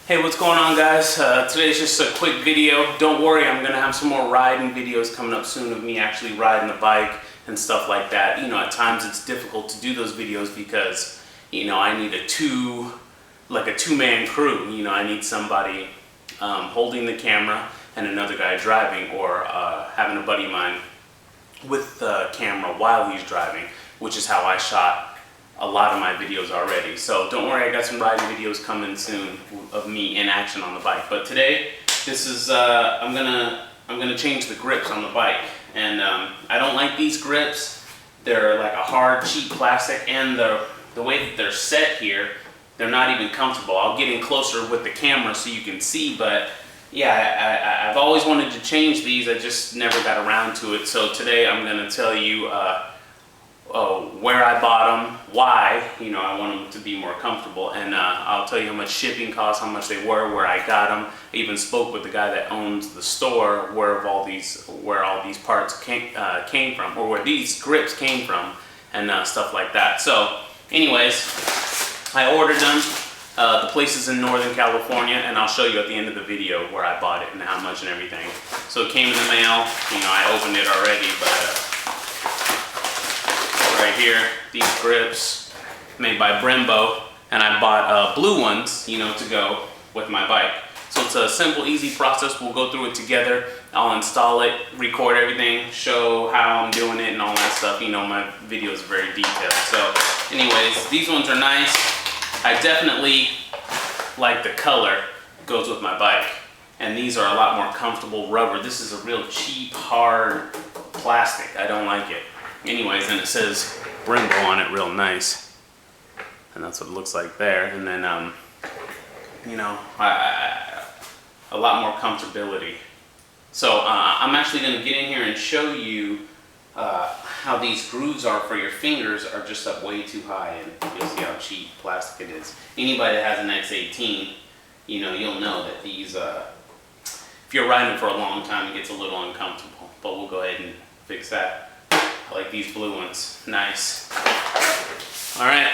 Hey, what's going on, guys? Today's just a quick video. Don't worry, I'm gonna have some more riding videos coming up soon of me actually riding the bike and stuff like that. You know, at times it's difficult to do those videos because, you know, I need a two-man crew. You know, I need somebody holding the camera and another guy driving, or having a buddy of mine with the camera while he's driving, which is how I shot a lot of my videos already. So don't worry, I got some riding videos coming soon of me in action on the bike. But today, this is I'm gonna change the grips on the bike, and I don't like these grips. They're like a hard, cheap plastic, and the way that they're set here, they're not even comfortable. I'll get in closer with the camera so you can see, but yeah, I've always wanted to change these. I just never got around to it. So today I'm gonna tell you where I bought them, why, you know, I want them to be more comfortable, and I'll tell you how much shipping costs, how much they were, where I got them. I even spoke with the guy that owns the store where all these parts came from, or where these grips came from, and stuff like that. So anyways, I ordered them. The place is in Northern California, and I'll show you at the end of the video where I bought it and how much and everything. So it came in the mail. You know, I opened it already, but right here, these grips made by Brembo, and I bought blue ones, you know, to go with my bike. So it's a simple, easy process. We'll go through it together. I'll install it, record everything, show how I'm doing it and all that stuff. You know, my video is very detailed. So anyways, these ones are nice. I definitely like the color, goes with my bike. And these are a lot more comfortable rubber. This is a real cheap, hard plastic. I don't like it. Anyways, and it says Brembo on it real nice, and that's what it looks like there. And then you know, a lot more comfortability. So I'm actually going to get in here and show you how these grooves are for your fingers are just up way too high, and you'll see how cheap plastic it is. Anybody that has an X18, you know, you'll know that these if you're riding for a long time, it gets a little uncomfortable, but we'll go ahead and fix that. I like these blue ones. Nice. All right.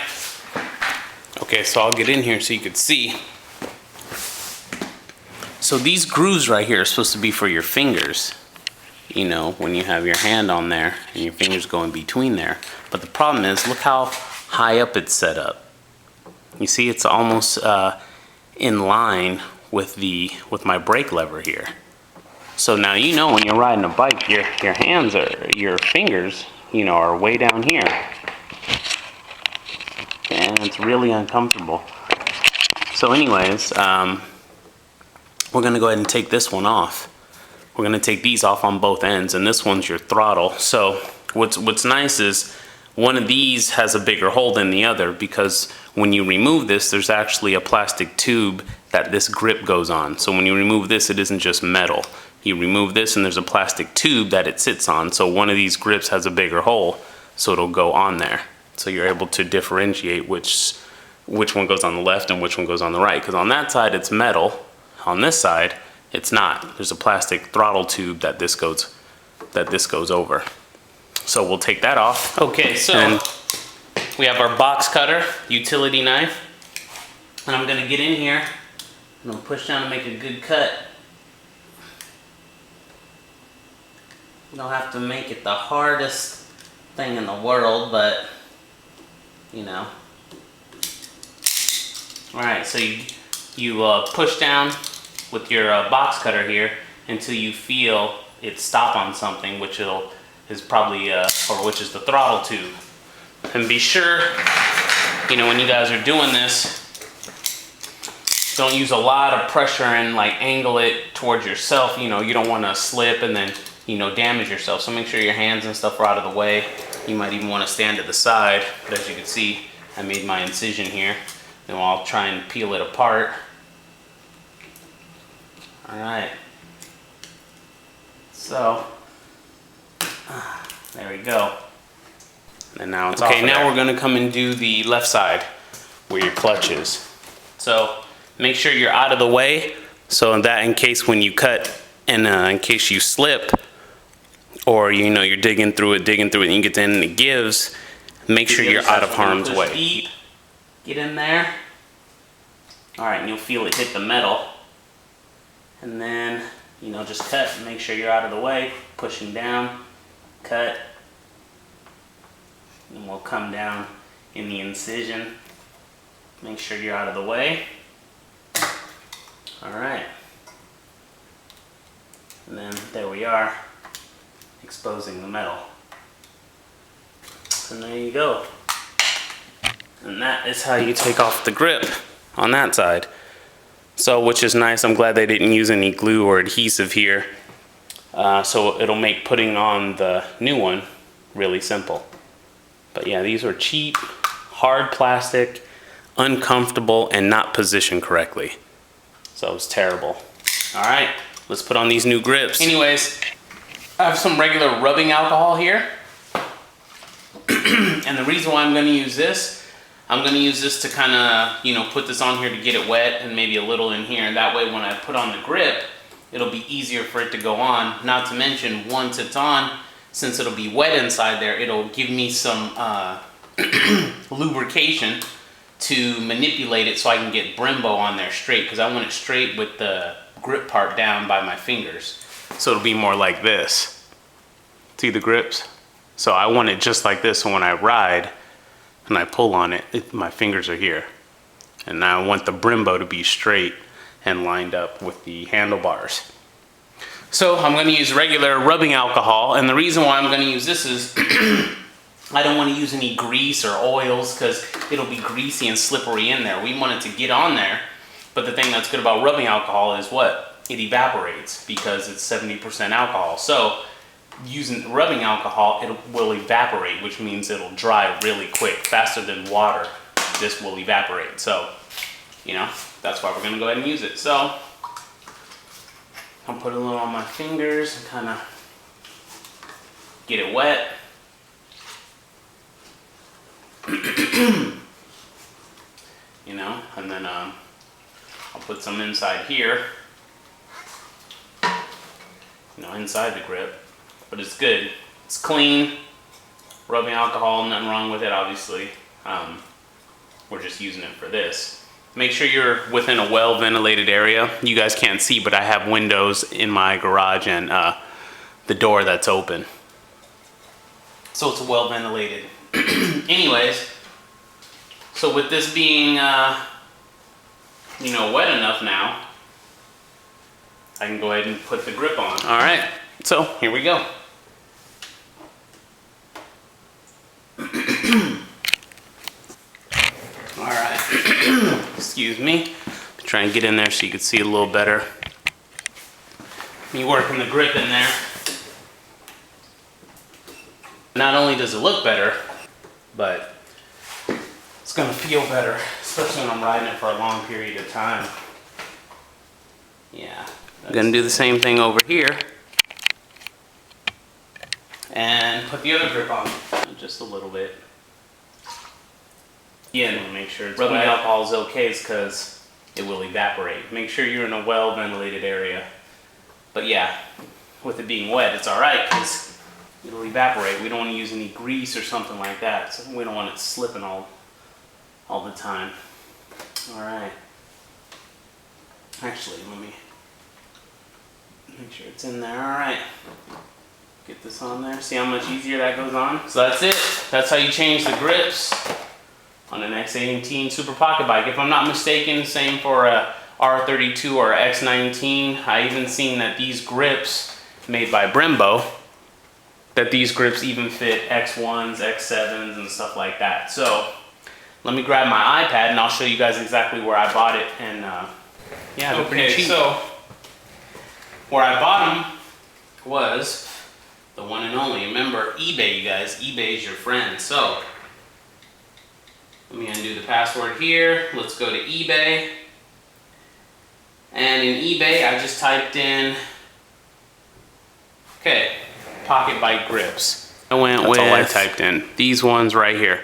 Okay, so I'll get in here so you can see. So these grooves right here are supposed to be for your fingers. You know, when you have your hand on there and your fingers go in between there. But the problem is, look how high up it's set up. You see, it's almost in line with my brake lever here. So now, you know, when you're riding a bike, your fingers, you know, are way down here. And it's really uncomfortable. So anyways, we're gonna go ahead and take this one off. We're gonna take these off on both ends, and this one's your throttle. So what's nice is one of these has a bigger hole than the other, because when you remove this, there's actually a plastic tube that this grip goes on. So when you remove this, it isn't just metal. You remove this and there's a plastic tube that it sits on. So one of these grips has a bigger hole, so it'll go on there. So you're able to differentiate which one goes on the left and which one goes on the right. Because on that side it's metal, on this side it's not. There's a plastic throttle tube that this goes over. So we'll take that off. Okay, so we have our box cutter, utility knife, and I'm gonna get in here and I'll push down and make a good cut. You don't have to make it the hardest thing in the world, but you know. Alright, so you push down with your box cutter here until you feel it stop on something, which is probably which is the throttle tube. And be sure, you know, when you guys are doing this, don't use a lot of pressure and like angle it towards yourself. You know, you don't want to slip and then, you know, damage yourself. So make sure your hands and stuff are out of the way. You might even want to stand to the side. But as you can see, I made my incision here. Then I'll try and peel it apart. All right. So there we go. And now it's okay. Now we're going to come and do the left side where your clutch is. So make sure you're out of the way, so that in case when you cut and in case you slip, or you know you're digging through it and you get in and it gives, make sure you're out of harm's way. Deep. Get in there. All right, and you'll feel it hit the metal. And then, you know, just cut and make sure you're out of the way, pushing down, cut. And we'll come down in the incision. Make sure you're out of the way. All right. And then there we are, exposing the metal. And there you go. And that is how you take off the grip on that side. So, which is nice. I'm glad they didn't use any glue or adhesive here. So it'll make putting on the new one really simple. But yeah, these are cheap, hard plastic, uncomfortable, and not positioned correctly. So it was terrible. All right, let's put on these new grips. Anyways, I have some regular rubbing alcohol here. And the reason why I'm gonna use this, I'm gonna use this to kind of, you know, put this on here to get it wet and maybe a little in here. And that way when I put on the grip, it'll be easier for it to go on. Not to mention, once it's on, since it'll be wet inside there, it'll give me some lubrication to manipulate it so I can get Brembo on there straight, because I want it straight with the grip part down by my fingers. So it'll be more like this. See the grips? So I want it just like this, so when I ride and I pull on it, my fingers are here. And now I want the Brembo to be straight and lined up with the handlebars. So I'm going to use regular rubbing alcohol, and the reason why I'm going to use this is I don't want to use any grease or oils because it'll be greasy and slippery in there. We want it to get on there, but the thing that's good about rubbing alcohol is what? It evaporates because it's 70% alcohol. So using rubbing alcohol, it will evaporate, which means it'll dry really quick, faster than water. This will evaporate. So, you know, that's why we're going to go ahead and use it. So I'll put a little on my fingers and kind of get it wet. You know, and then I'll put some inside here, you know, inside the grip. But it's good. It's clean. Rubbing alcohol, nothing wrong with it, obviously. We're just using it for this. Make sure you're within a well-ventilated area. You guys can't see, but I have windows in my garage and the door that's open. So it's well-ventilated. Anyways, so with this being, you know, wet enough now, I can go ahead and put the grip on. All right, so here we go. All right, excuse me. Try and get in there so you can see a little better. Me working the grip in there. Not only does it look better, but it's gonna feel better, especially when I'm riding it for a long period of time. Yeah. I'm gonna do the same thing over here and put the other grip on just a little bit. Yeah, and make sure it's rubbing alcohol is okay is because it will evaporate. Make sure you're in a well-ventilated area. But yeah, with it being wet, it's all right because it'll evaporate. We don't want to use any grease or something like that. So we don't want it slipping all the time. All right. Actually, let me make sure it's in there. All right. Get this on there. See how much easier that goes on? So that's it. That's how you change the grips on an X18 Super Pocket Bike. If I'm not mistaken, same for a R32 or X19. I even seen that these grips made by Brembo, that these grips even fit X1s, X7s, and stuff like that. So let me grab my iPad and I'll show you guys exactly where I bought it. And yeah, they're pretty cheap. So where I bought them was the one and only. Remember, eBay, you guys. eBay is your friend. So let me undo the password here. Let's go to eBay. And in eBay, I just typed in, okay, pocket bike grips. I went with, that's all I typed in. These ones right here.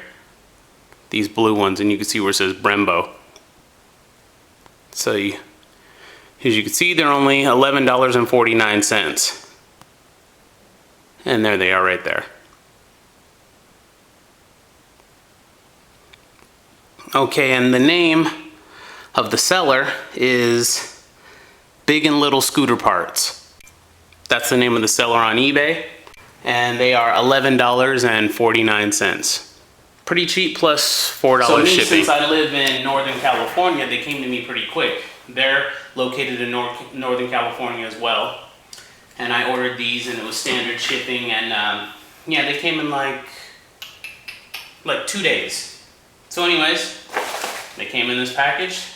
These blue ones, and you can see where it says Brembo. So as you can see, they're only $11.49. And there they are right there. Okay, and the name, of the seller is Big and Little Scooter Parts. That's the name of the seller on eBay, and they are $11.49. Pretty cheap, plus $4 so shipping. Since I live in Northern California, they came to me pretty quick. They're located in Northern California as well. And I ordered these, and it was standard shipping, and yeah, they came in like 2 days. So anyways, they came in this package,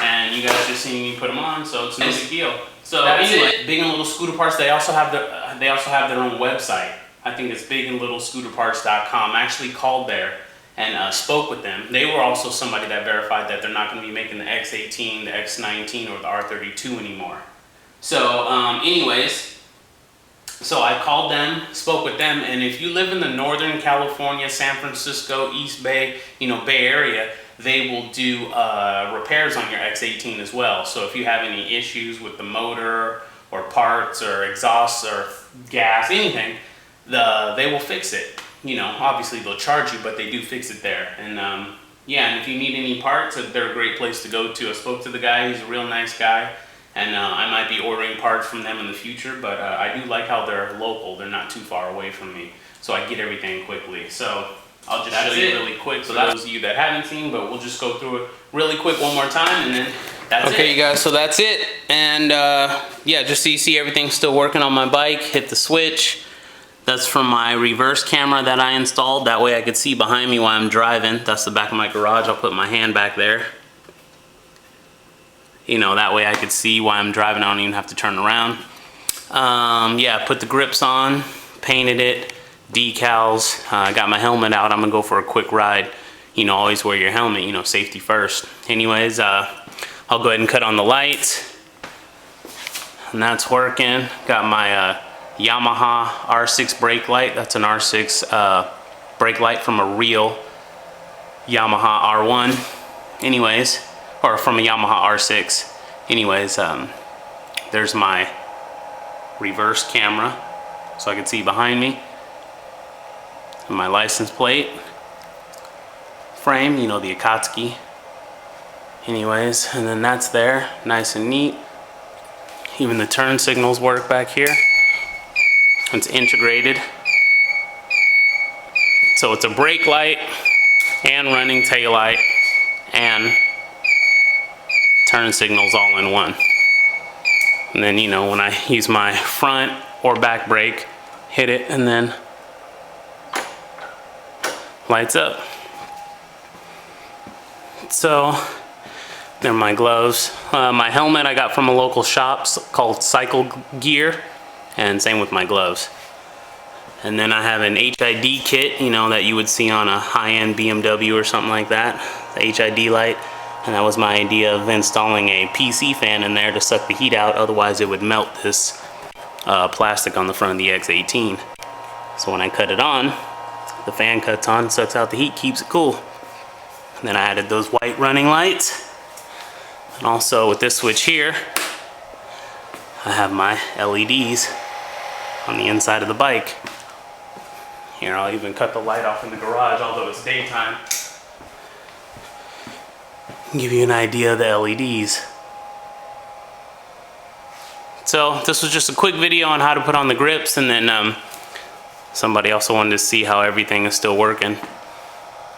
and you guys just seen me put them on, so it's no big deal. So anyway, Big and Little Scooter Parts, they also have their own website. I think it's bigandlittlescooterparts.com. I actually called there and spoke with them. They were also somebody that verified that they're not going to be making the X18, the X19, or the R32 anymore. So anyways, so I called them, spoke with them, and if you live in the Northern California, San Francisco, East Bay, Bay Area, they will do repairs on your X18 as well. So if you have any issues with the motor or parts or exhaust or gas, anything, they will fix it. Obviously they'll charge you, but they do fix it there. And yeah, and if you need any parts, they're a great place to go to. I spoke to the guy, he's a real nice guy. And I might be ordering parts from them in the future, but I do like how they're local. They're not too far away from me, so I get everything quickly. So I'll just show you really quick for those of you that haven't seen, but we'll just go through it really quick one more time, and then that's it. Okay, you guys, so that's it. And yeah, just so you see everything's still working on my bike, hit the switch. That's from my reverse camera that I installed. That way I could see behind me while I'm driving. That's the back of my garage. I'll put my hand back there. That way I could see while I'm driving. I don't even have to turn around. Yeah, put the grips on, painted it, decals. I got my helmet out. I'm gonna go for a quick ride. Always wear your helmet, safety first. Anyways, I'll go ahead and cut on the lights. And that's working. Got my Yamaha R6 brake light. That's an R6 brake light from a real Yamaha R1. Anyways, or from a Yamaha R6. Anyways, there's my reverse camera so I can see behind me. And my license plate frame, the Akatsuki. Anyways, and then that's there, nice and neat. Even the turn signals work back here. It's integrated. So it's a brake light and running tail light and turn signals all in one. And then when I use my front or back brake, hit it and then lights up. So they're my gloves. My helmet I got from a local shop called Cycle Gear, and same with my gloves. And then I have an HID kit, that you would see on a high-end BMW or something like that, the HID light. And that was my idea of installing a PC fan in there to suck the heat out, otherwise it would melt this plastic on the front of the X18. So when I cut it on, the fan cuts on, sucks out the heat, keeps it cool. And then I added those white running lights. And also with this switch here, I have my LEDs on the inside of the bike. Here, I'll even cut the light off in the garage, although it's daytime. Give you an idea of the LEDs. So this was just a quick video on how to put on the grips, and then somebody also wanted to see how everything is still working.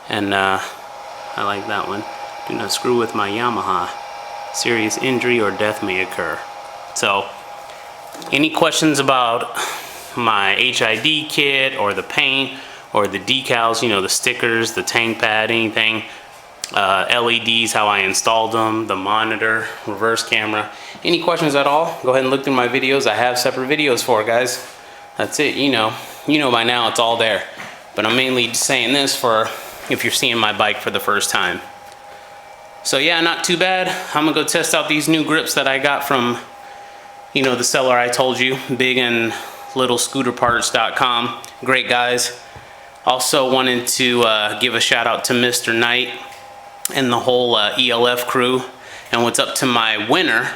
And I like that one. Do not screw with my Yamaha. Serious injury or death may occur. So any questions about my HID kit or the paint or the decals, the stickers, the tank pad, anything, LEDs, how I installed them, the monitor, reverse camera, any questions at all, go ahead and look through my videos. I have separate videos for it, guys. That's it. You know by now it's all there, but I'm mainly saying this for if you're seeing my bike for the first time. So yeah, not too bad. I'm gonna go test out these new grips that I got from the seller I told you, bigandlittlescooterparts.com. Great guys. Also wanted to give a shout out to Mr. Knight and the whole ELF crew. And what's up to my winner,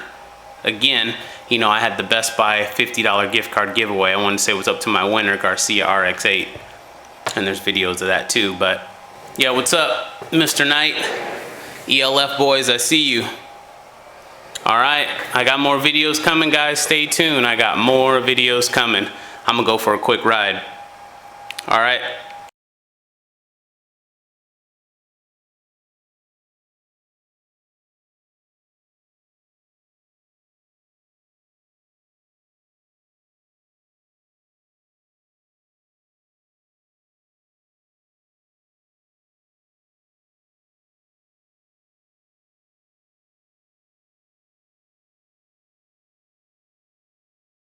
again, I had the Best Buy $50 gift card giveaway. I wanted to say what's up to my winner, Garcia RX8. And there's videos of that too. But yeah, what's up, Mr. Knight? ELF boys, I see you. All right, I got more videos coming, guys. Stay tuned. I got more videos coming. I'm gonna go for a quick ride. All right.